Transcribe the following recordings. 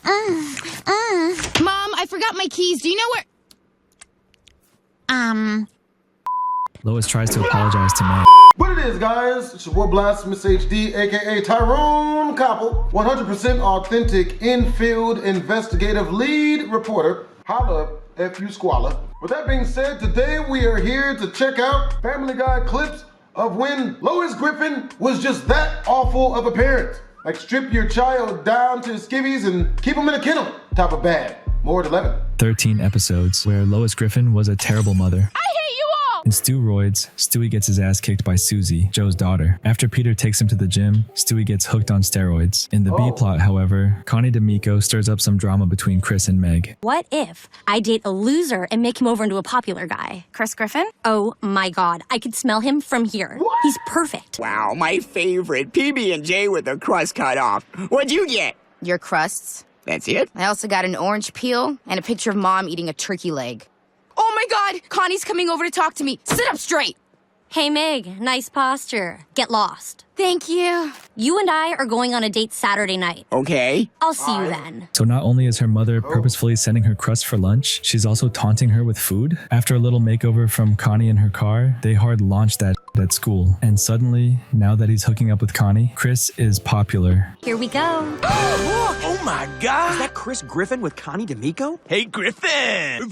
Mom, I forgot my keys. Do you know where... Lois tries to apologize to Meg. What it is, guys? It's your boy BlastphamousHD, aka Tyrone Koppel, 100% authentic in-field investigative lead reporter. Holla if you squalor. With that being said, today we are here to check out Family Guy clips of when Lois Griffin was just that awful of a parent. Like strip your child down to his skivvies and keep him in a kennel type of bad. More at 11. 13 episodes where Lois Griffin was a terrible mother. I hate you all! In Steroids, Stewie gets his ass kicked by Susie, Joe's daughter. After Peter takes him to the gym, Stewie gets hooked on steroids. In the B-plot, however, Connie D'Amico stirs up some drama between Chris and Meg. What if I date a loser and make him over into a popular guy? Chris Griffin? Oh my god, I could smell him from here. What? He's perfect. Wow, my favorite. PB&J with the crust cut off. What'd you get? Your crusts. That's it? I also got an orange peel and a picture of Mom eating a turkey leg. Oh my god! Connie's coming over to talk to me. Sit up straight! Hey Meg, nice posture. Get lost. Thank you. You and I are going on a date Saturday night. Okay. I'll see you then. So not only is her mother purposefully sending her crust for lunch, she's also taunting her with food. After a little makeover from Connie in her car, they hard launch that at school. And suddenly, now that he's hooking up with Connie, Chris is popular. Here we go. Oh my god! Is that Chris Griffin with Connie D'Amico? Hey, Griffin!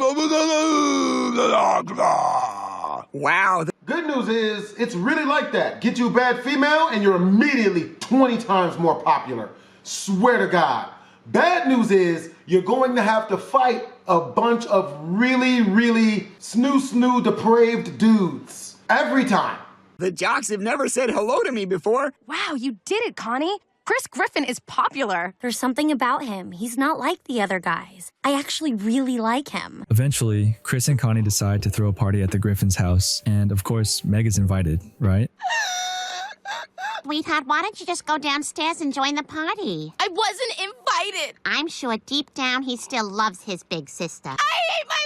Wow. Good news is, it's really like that. Get you a bad female and you're immediately 20 times more popular. Swear to God. Bad news is, you're going to have to fight a bunch of really snoo depraved dudes. Every time. The jocks have never said hello to me before. Wow, you did it, Connie. Chris Griffin is popular. There's something about him. He's not like the other guys. I actually really like him. Eventually, Chris and Connie decide to throw a party at the Griffin's house. And of course, Meg is invited, right? Sweetheart, why don't you just go downstairs and join the party? I wasn't invited. I'm sure deep down he still loves his big sister. I hate my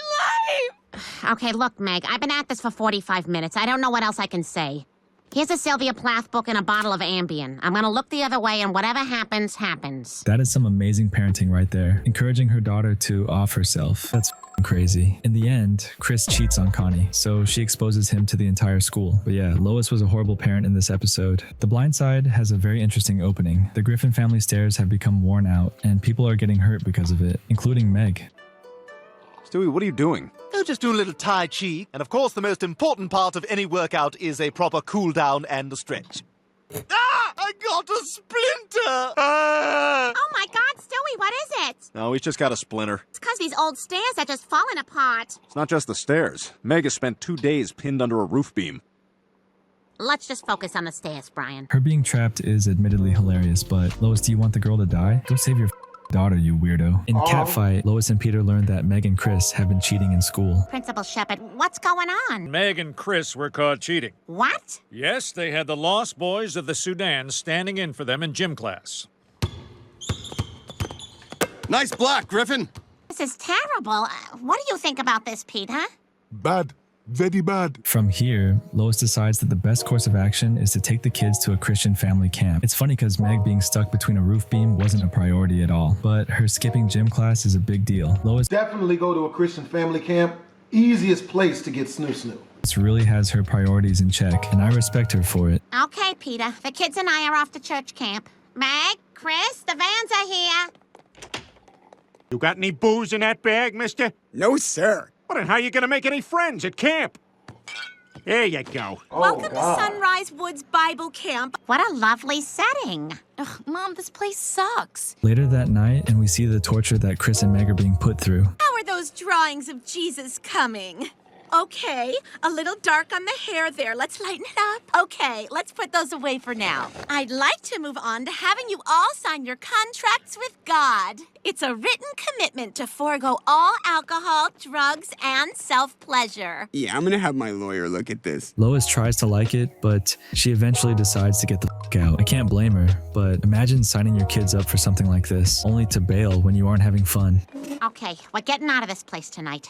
life. Okay, look, Meg, I've been at this for 45 minutes. I don't know what else I can say. Here's a Sylvia Plath book and a bottle of Ambien. I'm gonna look the other way and whatever happens, happens. That is some amazing parenting right there. Encouraging her daughter to off herself. That's crazy. In the end, Chris cheats on Connie, so she exposes him to the entire school. But yeah, Lois was a horrible parent in this episode. The Blind Side has a very interesting opening. The Griffin family stairs have become worn out, and people are getting hurt because of it, including Meg. Stewie, what are you doing? Oh, just do a little Tai Chi. And of course, the most important part of any workout is a proper cool down and a stretch. Ah! I got a splinter! Ah! Oh my God, Stewie, what is it? No, he's just got a splinter. It's because these old stairs are just falling apart. It's not just the stairs. Meg has spent 2 days pinned under a roof beam. Let's just focus on the stairs, Brian. Her being trapped is admittedly hilarious, but Lois, do you want the girl to die? Go save your daughter, you weirdo. In Catfight, Lois and Peter learned that Meg and Chris have been cheating in school. Principal Shepard, what's going on? Meg and Chris were caught cheating. What? Yes, they had the Lost Boys of the Sudan standing in for them in gym class. Nice block, Griffin. This is terrible. What do you think about this, Pete, huh? Bad. Very bad. From here, Lois decides that the best course of action is to take the kids to a Christian family camp. It's funny because Meg being stuck between a roof beam wasn't a priority at all, but her skipping gym class is a big deal. Lois Definitely go to a Christian family camp. Easiest place to get snoo. really has her priorities in check, and I respect her for it. Okay, Peter. The kids and I are off to church camp. Meg, Chris, the vans are here. You got any booze in that bag, mister? No, sir. Well, then how you gonna make any friends at camp? There you go. Welcome to Sunrise Woods Bible Camp. What a lovely setting. Ugh, Mom, this place sucks. Later that night, and we see the torture that Chris and Meg are being put through. How are those drawings of Jesus coming? Okay, a little dark on the hair there. Let's lighten it up. Okay, let's put those away for now. I'd like to move on to having you all sign your contracts with God. It's a written commitment to forego all alcohol, drugs, and self-pleasure. Yeah, I'm gonna have my lawyer look at this. Lois tries to like it, but she eventually decides to get the f*** out. I can't blame her, but imagine signing your kids up for something like this, only to bail when you aren't having fun. Okay, we're getting out of this place tonight.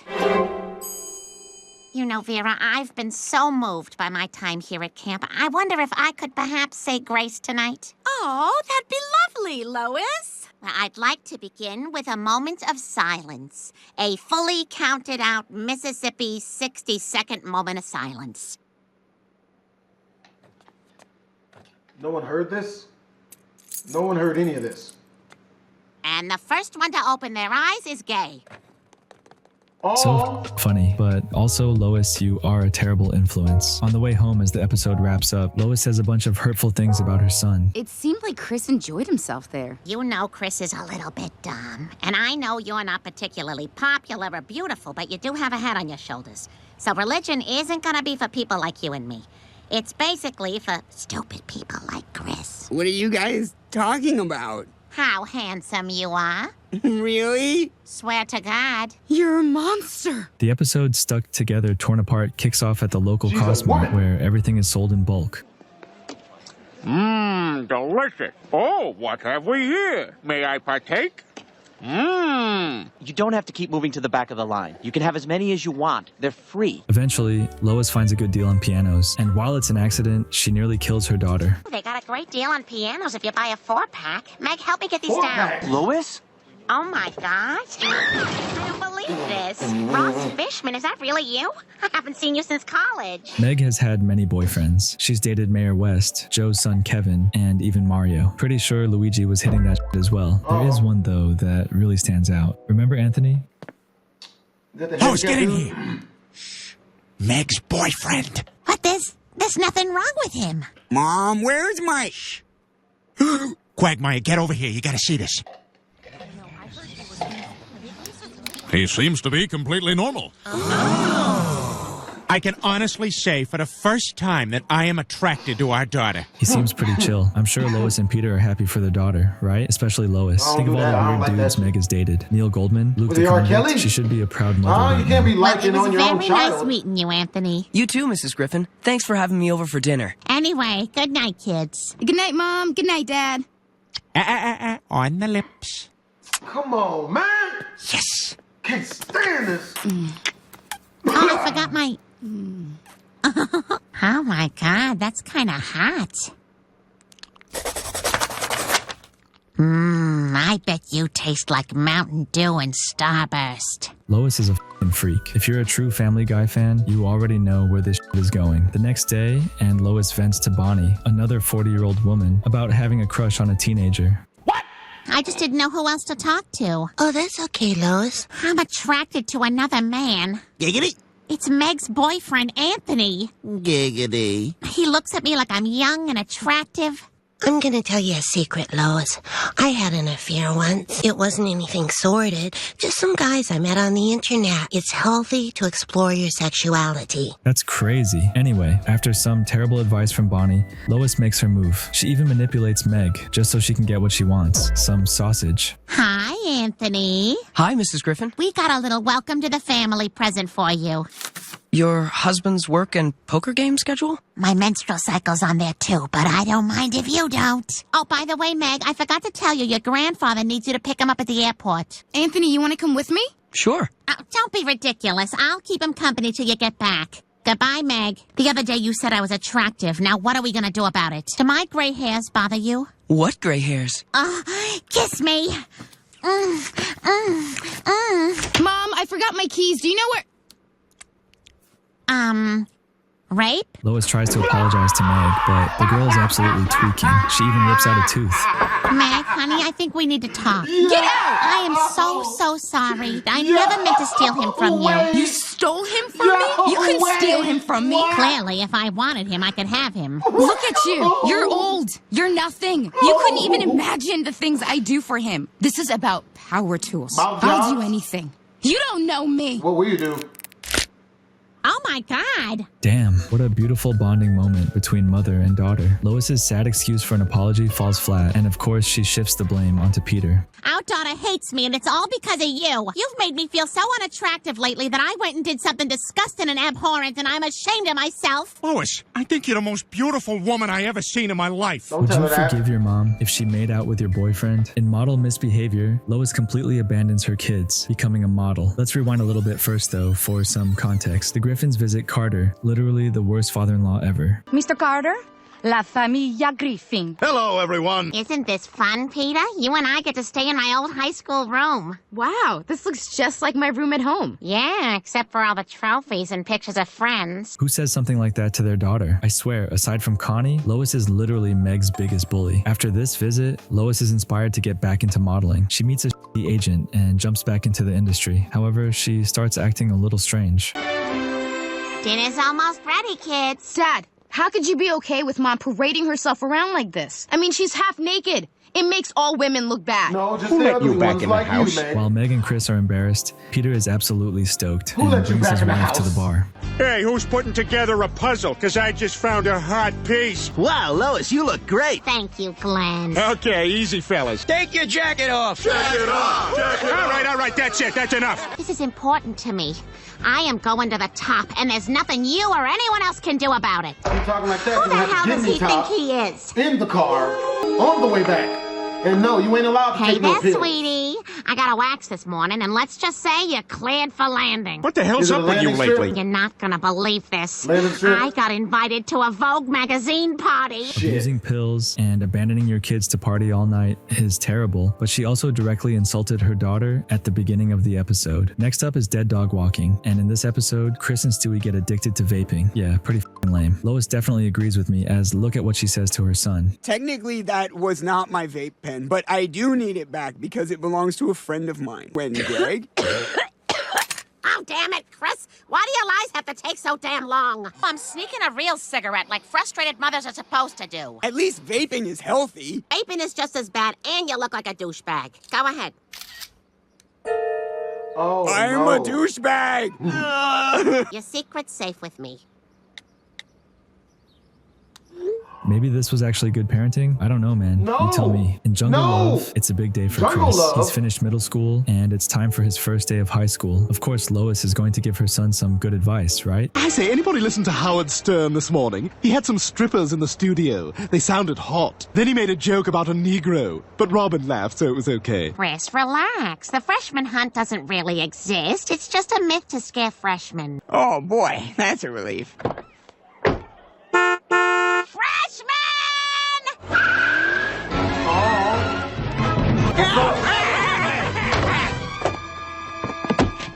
You know, Vera, I've been so moved by my time here at camp. I wonder if I could perhaps say grace tonight. Oh, that'd be lovely, Lois. I'd like to begin with a moment of silence. A fully counted out Mississippi 60-second moment of silence. No one heard this? No one heard any of this. And the first one to open their eyes is gay. So funny, but also, Lois, you are a terrible influence. On the way home, as the episode wraps up, Lois says a bunch of hurtful things about her son. It seemed like Chris enjoyed himself there. You know Chris is a little bit dumb. And I know you're not particularly popular or beautiful, but you do have a head on your shoulders. So religion isn't gonna be for people like you and me. It's basically for stupid people like Chris. What are you guys talking about? How handsome you are. Really? Swear to God. You're a monster. The episode Stuck Together, Torn Apart kicks off at the local Cosmart, where everything is sold in bulk. Mmm, delicious. Oh, what have we here? May I partake? Mmm. You don't have to keep moving to the back of the line. You can have as many as you want. They're free. Eventually, Lois finds a good deal on pianos, and while it's an accident, she nearly kills her daughter. They got a great deal on pianos if you buy a 4-pack. Meg, help me get these down. Lois? Oh my gosh. I don't believe this. Ross Fishman, is that really you? I haven't seen you since college. Meg has had many boyfriends. She's dated Mayor West, Joe's son Kevin, and even Mario. Pretty sure Luigi was hitting that shit as well. There is one, though, that really stands out. Remember Anthony? Lois, get in here. Shh. Meg's boyfriend. What? There's nothing wrong with him. Mom, where's my... Quagmire, get over here. You gotta see this. He seems to be completely normal. I can honestly say for the first time that I am attracted to our daughter. He seems pretty chill. I'm sure Lois and Peter are happy for their daughter, right? Especially Lois. Think of all the weird dudes Meg has dated. Neil Goldman, Luke the Convict. She should be a proud mother. You can't be liking on your own Very child. nice meeting you, Anthony. You too, Mrs. Griffin. Thanks for having me over for dinner. Anyway, good night, kids. Good night, Mom. Good night, Dad. On the lips. Come on, man. Yes. Can't stand this. Oh, I forgot my... Oh my God, that's kind of hot. I bet you taste like Mountain Dew and Starburst. Lois is a f***ing freak. If you're a true Family Guy fan, you already know where this shit is going. The next day, and Lois vents to Bonnie, another 40-year-old woman, about having a crush on a teenager. I just didn't know who else to talk to. Oh, that's okay, Lois. I'm attracted to another man. Giggity. It's Meg's boyfriend, Anthony. Giggity. He looks at me like I'm young and attractive. I'm gonna tell you a secret, Lois. I had an affair once. It wasn't anything sordid, just some guys I met on the internet. It's healthy to explore your sexuality. That's crazy. Anyway, after some terrible advice from Bonnie, Lois makes her move. She even manipulates Meg, just so she can get what she wants. Some sausage. Hi, Anthony. Hi, Mrs. Griffin. We got a little welcome to the family present for you. Your husband's work and poker game schedule? My menstrual cycle's on there too, but I don't mind if you don't. Oh, by the way, Meg, I forgot to tell you, your grandfather needs you to pick him up at the airport. Anthony, you want to come with me? Sure. Oh, don't be ridiculous. I'll keep him company till you get back. Goodbye, Meg. The other day you said I was attractive. Now what are we gonna do about it? Do my gray hairs bother you? What gray hairs? Kiss me. Mom, I forgot my keys. Do you know where... Rape? Lois tries to apologize to Meg, but the girl is absolutely tweaking. She even rips out a tooth. Meg, honey, I think we need to talk. Get out! I am so sorry. I never meant to steal him from you. You stole him from me? You couldn't steal him from me. Clearly, if I wanted him, I could have him. Look at you. You're old. You're nothing. You couldn't even imagine the things I do for him. This is about power tools. I'll do anything. You don't know me. What will you do? Oh my God. Damn, what a beautiful bonding moment between mother and daughter. Lois's sad excuse for an apology falls flat, and of course she shifts the blame onto Peter. Our daughter hates me, and it's all because of you. You've made me feel so unattractive lately that I went and did something disgusting and abhorrent, and I'm ashamed of myself. Lois, I think you're the most beautiful woman I ever seen in my life. Would you forgive your mom if she made out with your boyfriend? In Model Misbehavior, Lois completely abandons her kids, becoming a model. Let's rewind a little bit first, though, for some context. The Griffins visit Carter, literally the worst father-in-law ever. Mr. Carter, La familia Griffin. Hello, everyone. Isn't this fun, Peter? You and I get to stay in my old high school room. Wow, this looks just like my room at home. Yeah, except for all the trophies and pictures of friends. Who says something like that to their daughter? I swear, aside from Connie, Lois is literally Meg's biggest bully. After this visit, Lois is inspired to get back into modeling. She meets a shitty agent and jumps back into the industry. However, she starts acting a little strange. Dinner's almost ready, kids. Dad, how could you be okay with Mom parading herself around like this? I mean, she's half naked. It makes all women look bad. No, just Who the let ugly you back ones in the like house? you, Meg. While Meg and Chris are embarrassed, Peter is absolutely stoked Who and let you brings back his in the wife to the house? bar. Hey, who's putting together a puzzle? Because I just found a hot piece. Wow, Lois, you look great. Thank you, Glenn. Okay, easy, fellas. Take your jacket off. Jacket off! Jacket off! All right, that's it. That's enough. This is important to me. I am going to the top, and there's nothing you or anyone else can do about it. You talking like that? Who you the have hell to get does me he top think he is? in the car on the way back. And no, you ain't allowed to Hey take no there, pills. sweetie. I got a wax this morning, and let's just say you're cleared for landing. What the hell's Is it up a with you landing strip? lately? You're not gonna believe this. Landing strip? I got invited to a Vogue magazine party. Abusing pills and abandoning your kids to party all night is terrible, but she also directly insulted her daughter at the beginning of the episode. Next up is dead dog walking, and in this episode, Chris and Stewie get addicted to vaping. Yeah, pretty f***ing lame. Lois definitely agrees with me, as look at what she says to her son. Technically, that was not my vape pen, but I do need it back because it belongs to a friend of mine. When Greg? Oh, damn it, Chris. Why do your lies have to take so damn long? I'm sneaking a real cigarette like frustrated mothers are supposed to do. At least vaping is healthy. Vaping is just as bad, and you look like a douchebag. Go ahead. Oh, I'm no. a douchebag. Your secret's safe with me. Maybe this was actually good parenting? I don't know, man. No. You tell me. In Jungle No. Love, it's a big day for Jungle Chris. Love? He's finished middle school, and it's time for his first day of high school. Of course, Lois is going to give her son some good advice, right? I say, anybody listen to Howard Stern this morning? He had some strippers in the studio. They sounded hot. Then he made a joke about a Negro, but Robin laughed, so it was okay. Chris, relax. The freshman hunt doesn't really exist. It's just a myth to scare freshmen. Oh boy, that's a relief.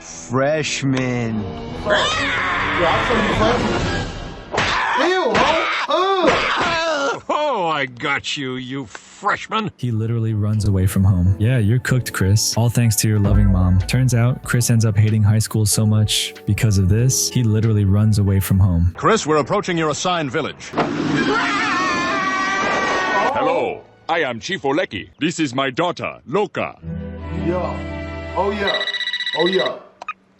Freshmen! Freshman. Ew, ho! Oh, I got you, you freshman. He literally runs away from home. Yeah, you're cooked, Chris. All thanks to your loving mom. Turns out, Chris ends up hating high school so much because of this, he literally runs away from home. Chris, we're approaching your assigned village. Hello, I am Chief Oleki. This is my daughter, Loka. Yeah. Oh, yeah. Oh, yeah.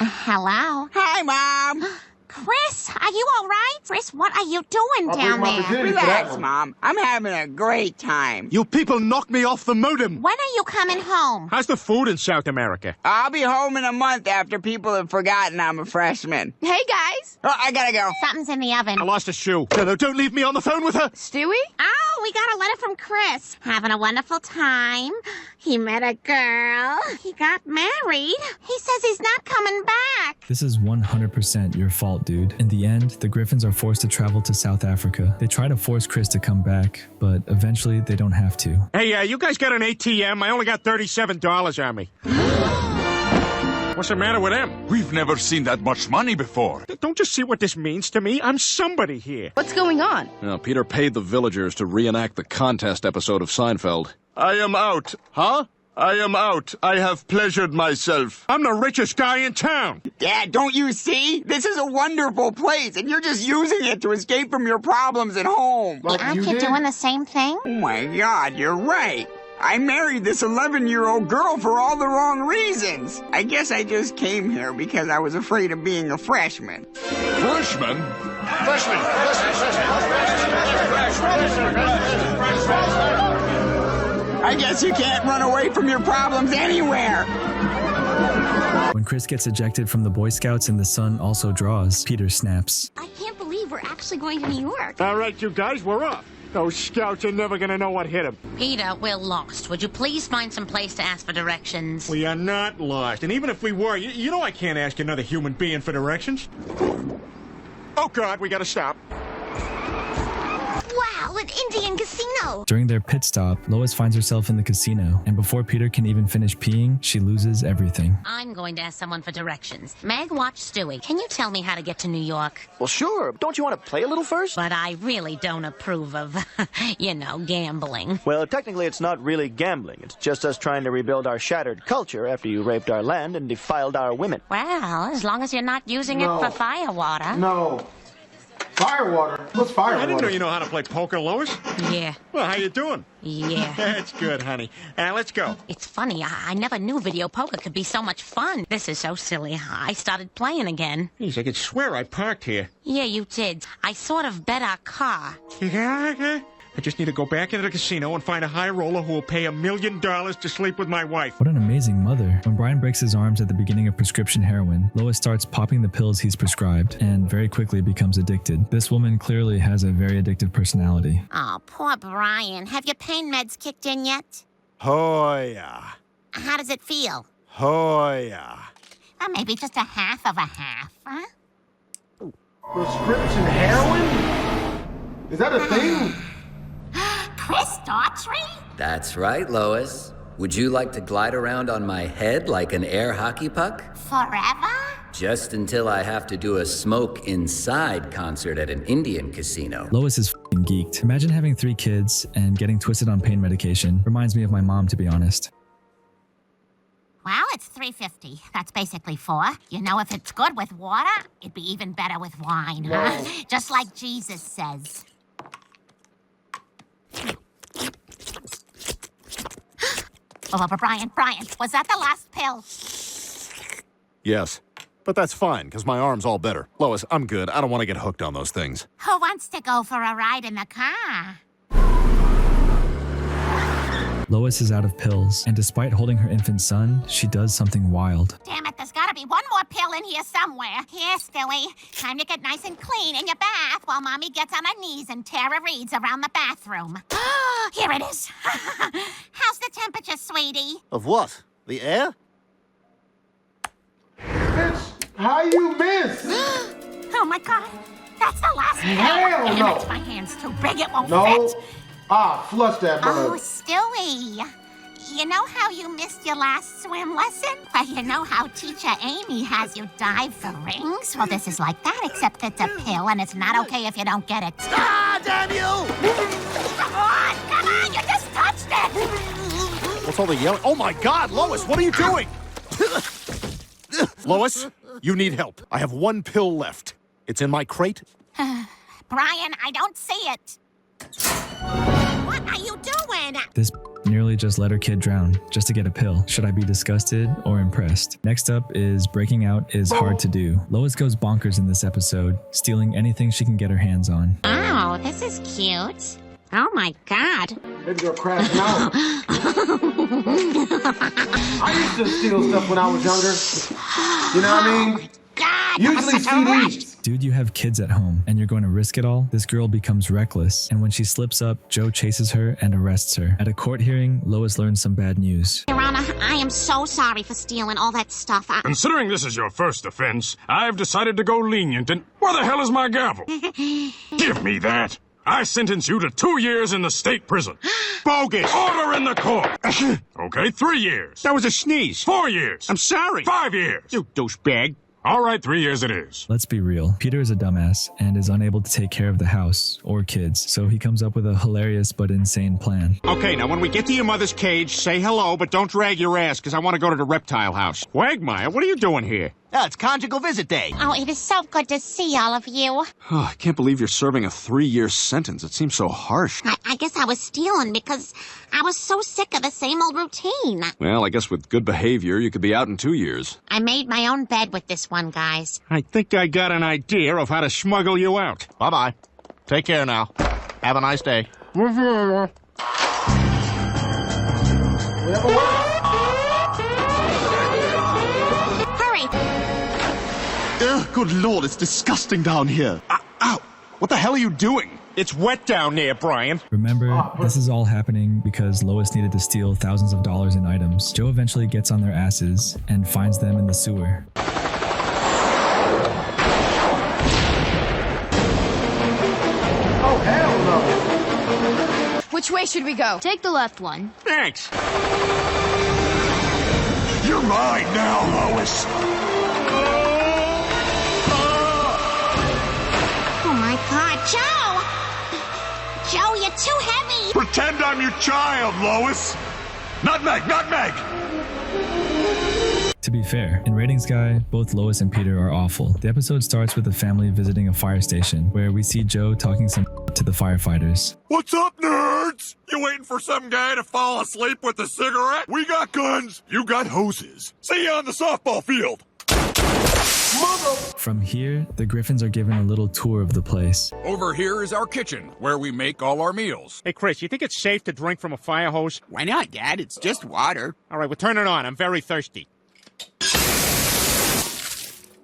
Hello? Hi, Mom. Chris, are you all right? Chris, what are you doing I'll down bring my there? virginity for that Relax, one. Mom. I'm having a great time. You people knocked me off the modem. When are you coming home? How's the food in South America? I'll be home in a month after people have forgotten I'm a freshman. Hey, guys. Oh, I gotta go. Something's in the oven. I lost a shoe. No, don't leave me on the phone with her. Stewie? Oh, we got a letter from Chris. Having a wonderful time. He met a girl. He got married. He says he's not coming back. This is 100% your fault, dude. In the end, the Griffins are forced to travel to South Africa. They try to force Chris to come back, but eventually they don't have to. Hey, you guys got an ATM? I only got $37 on me. What's the matter with him? We've never seen that much money before. Don't you see what this means to me? I'm somebody here. What's going on? Peter paid the villagers to reenact the contest episode of Seinfeld. I am out. Huh? I am out. I have pleasured myself. I'm the richest guy in town. Dad, don't you see? This is a wonderful place, and you're just using it to escape from your problems at home. Like Aren't you you did? doing the same thing? Oh my God, you're right. I married this 11-year-old girl for all the wrong reasons. I guess I just came here because I was afraid of being a freshman. Freshman? I guess you can't run away from your problems anywhere. When Chris gets ejected from the Boy Scouts and the sun also draws, Peter snaps. I can't believe we're actually going to New York. All right, you guys, we're off. Those scouts are never gonna know what hit them. Peter, we're lost. Would you please find some place to ask for directions? We are not lost. And even if we were, you know I can't ask another human being for directions. Oh, God, we gotta stop. Wow, an Indian casino. During their pit stop, Lois finds herself in the casino, and before Peter can even finish peeing, she loses everything. I'm going to ask someone for directions. Meg, watch Stewie. Can you tell me how to get to New York? Well, sure. Don't you want to play a little first? But I really don't approve of, gambling. Well, technically it's not really gambling. It's just us trying to rebuild our shattered culture after you raped our land and defiled our women. Well, as long as you're not using it for firewater. No. Firewater? What's firewater? I didn't know you know how to play poker, Lois. Yeah. Well, how you doing? Yeah. That's good, honey. Let's go. It's funny. I never knew video poker could be so much fun. This is so silly. I started playing again. Jeez, I could swear I parked here. Yeah, you did. I sort of bet our car. Yeah? I just need to go back into the casino and find a high roller who will pay $1 million to sleep with my wife. What an amazing mother. When Brian breaks his arms at the beginning of prescription heroin, Lois starts popping the pills he's prescribed and very quickly becomes addicted. This woman clearly has a very addictive personality. Oh, poor Brian. Have your pain meds kicked in yet? Oh, yeah. How does it feel? Oh, yeah. Maybe just a half of a half, huh? Prescription heroin? Is that a thing? Chris Daughtry? That's right, Lois. Would you like to glide around on my head like an air hockey puck? Forever? Just until I have to do a smoke inside concert at an Indian casino. Lois is f***ing geeked. Imagine having 3 kids and getting twisted on pain medication. Reminds me of my mom, to be honest. Well, it's $3.50. That's basically 4. You know, if it's good with water, it'd be even better with wine, huh? Just like Jesus says. Oh, Brian, was that the last pill? Yes, but that's fine, because my arm's all better. Lois, I'm good. I don't want to get hooked on those things. Who wants to go for a ride in the car? Lois is out of pills, and despite holding her infant son, she does something wild. Damn it, there's gotta be one more pill in here somewhere. Here, Stewie, time to get nice and clean in your bath while Mommy gets on her knees and Tara reads around the bathroom. Here it is. How's the temperature, sweetie? Of what? The air? Bitch, how you miss? Oh my God, that's the last pill. Hell Damn no. it, my hand's too big, it won't No. fit. Flush that Oh, mother. Stewie, you know how you missed your last swim lesson? Well, you know how Teacher Amy has you dive for rings? Well, this is like that, except it's a pill, and it's not okay if you don't get it. Ah, damn you! Come on, you just touched it! What's all the yelling? Oh my God, Lois, what are you doing? Lois, you need help. I have 1 pill left. It's in my crate. Brian, I don't see it. What are you doing? This nearly just let her kid drown just to get a pill. Should I be disgusted or impressed? Next up is breaking out is hard to do. Lois goes bonkers in this episode, stealing anything she can get her hands on. Oh, this is cute. Oh my God. Baby girl crashed out. I used to steal stuff when I was younger. You know what I mean? God, usually CDs. Dude, you have kids at home and you're going to risk it all? This girl becomes reckless, and when she slips up, Joe chases her and arrests her. At a court hearing, Lois learns some bad news. Your Honor, I am so sorry for stealing all that stuff. Considering this is your first offense, I've decided to go lenient and... Where the hell is my gavel? Give me that. I sentence you to 2 years in the state prison. Bogus. Order in the court. Okay, 3 years. That was a sneeze. 4 years. I'm sorry. 5 years. You douchebag. All right, 3 years it is. Let's be real. Peter is a dumbass and is unable to take care of the house or kids, so he comes up with a hilarious but insane plan. Okay, now when we get to your mother's cage, say hello, but don't drag your ass, because I want to go to the reptile house. Quagmire, what are you doing here? Ah, it's conjugal visit day. Oh, it is so good to see all of you. Oh, I can't believe you're serving a 3-year sentence. It seems so harsh. I guess I was stealing because I was so sick of the same old routine. Well, I guess with good behavior, you could be out in 2 years. I made my own bed with this one, guys. I think I got an idea of how to smuggle you out. Bye-bye. Take care now. Have a nice day. Hurry! Ugh, good Lord, it's disgusting down here. Ow! What the hell are you doing? It's wet down there, Brian. Remember, this is all happening because Lois needed to steal thousands of dollars in items. Joe eventually gets on their asses and finds them in the sewer. Oh, hell no. Which way should we go? Take the left one. Thanks. You're mine now, Lois. Oh my God, Joe! Joe, you're too heavy! Pretend I'm your child, Lois. Nutmeg, nutmeg! To be fair, in Ratings Guy, both Lois and Peter are awful. The episode starts with the family visiting a fire station, where we see Joe talking some to the firefighters. What's up, nerds? You waiting for some guy to fall asleep with a cigarette? We got guns, you got hoses. See you on the softball field. From here, the Griffins are given a little tour of the place. Over here is our kitchen, where we make all our meals. Hey, Chris, you think it's safe to drink from a fire hose? Why not, Dad? It's just water. All right, well, turn it on. I'm very thirsty.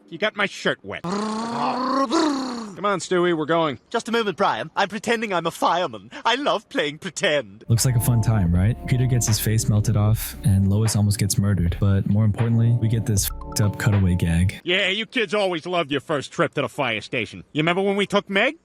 You got my shirt wet. Come on, Stewie, we're going. Just a moment, Brian. I'm pretending I'm a fireman. I love playing pretend. Looks like a fun time, right? Peter gets his face melted off, and Lois almost gets murdered. But more importantly, we get this f***ed up cutaway gag. Yeah, you kids always loved your first trip to the fire station. You remember when we took Meg?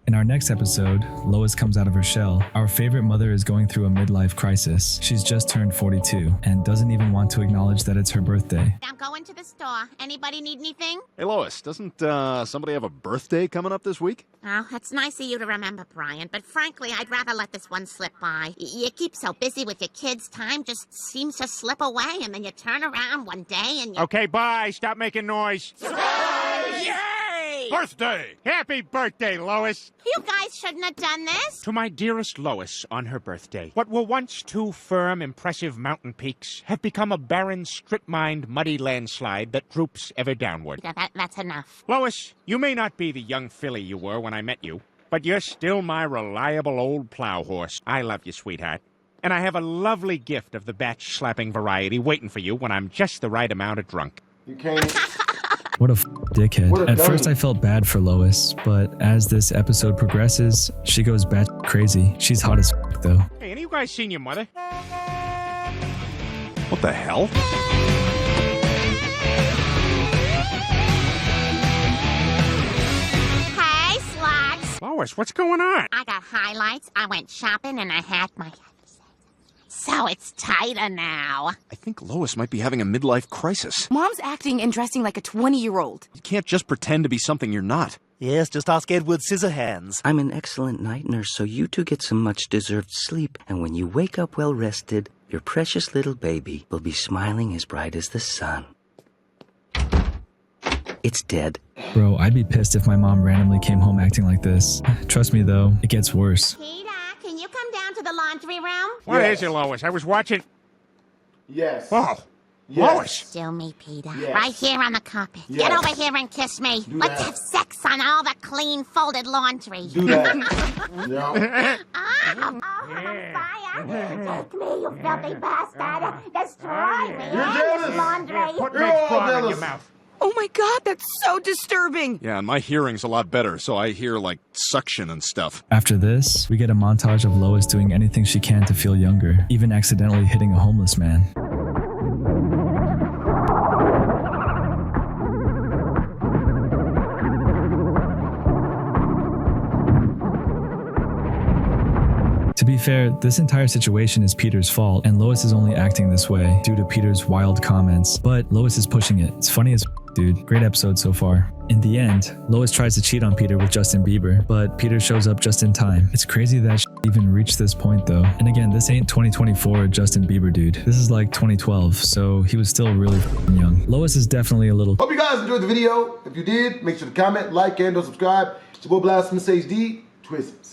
In our next episode, Lois comes out of her shell. Our favorite mother is going through a midlife crisis. She's just turned 42 and doesn't even want to acknowledge that it's her birthday. I'm going to the store. Anybody need anything? Hey, Lois, doesn't somebody have a birthday coming up this week? Oh, it's nice of you to remember, Brian, but frankly, I'd rather let this one slip by. You keep so busy with your kids, time just seems to slip away, and then you turn around one day and you... Okay, bye. Stop making noise. Yay! Birthday! Happy birthday, Lois! You guys shouldn't have done this. To my dearest Lois on her birthday, what were once two firm, impressive mountain peaks have become a barren, strip-mined, muddy landslide that droops ever downward. That's enough. Lois, you may not be the young filly you were when I met you, but you're still my reliable old plow horse. I love you, sweetheart. And I have a lovely gift of the batch-slapping variety waiting for you when I'm just the right amount of drunk. You can't... What a dickhead. At first I felt bad for Lois, but as this episode progresses, she goes bat crazy. She's hot as though. Hey, any of you guys seen your mother? What the hell? Hey, slugs. Lois, what's going on? I got highlights. I went shopping and I had my... So it's tighter now. I think Lois might be having a midlife crisis. Mom's acting and dressing like a 20-year-old. You can't just pretend to be something you're not. Yes, just ask Edward Scissorhands. I'm an excellent night nurse, so you two get some much-deserved sleep. And when you wake up well-rested, your precious little baby will be smiling as bright as the sun. It's dead. Bro, I'd be pissed if my mom randomly came home acting like this. Trust me, though, it gets worse. Peter, can you come down to the laundry room? What is it, Lois? I was watching... Yes. Oh, yes. Lois. Still me, Peter. Yes. Right here on the carpet. Yes. Get over here and kiss me. Do Let's that. have sex on all the clean, folded laundry. Do that. Yeah. I'm on fire. Take me, you filthy bastard. Destroy me. You're jealous. Laundry. Put You're Meg's all bra in your jealous. mouth. Oh my God, that's so disturbing. Yeah, and my hearing's a lot better, so I hear, like, suction and stuff. After this, we get a montage of Lois doing anything she can to feel younger, even accidentally hitting a homeless man. To be fair, this entire situation is Peter's fault, and Lois is only acting this way due to Peter's wild comments, but Lois is pushing it. It's funny as dude. Great episode so far. In the end, Lois tries to cheat on Peter with Justin Bieber, but Peter shows up just in time. It's crazy that even reached this point though. And again, this ain't 2024 Justin Bieber dude. This is like 2012, so he was still really young. Lois is definitely a little... Hope you guys enjoyed the video. If you did, make sure to comment, like, and or subscribe. It's your boy BlastphamousHD. Twizzers.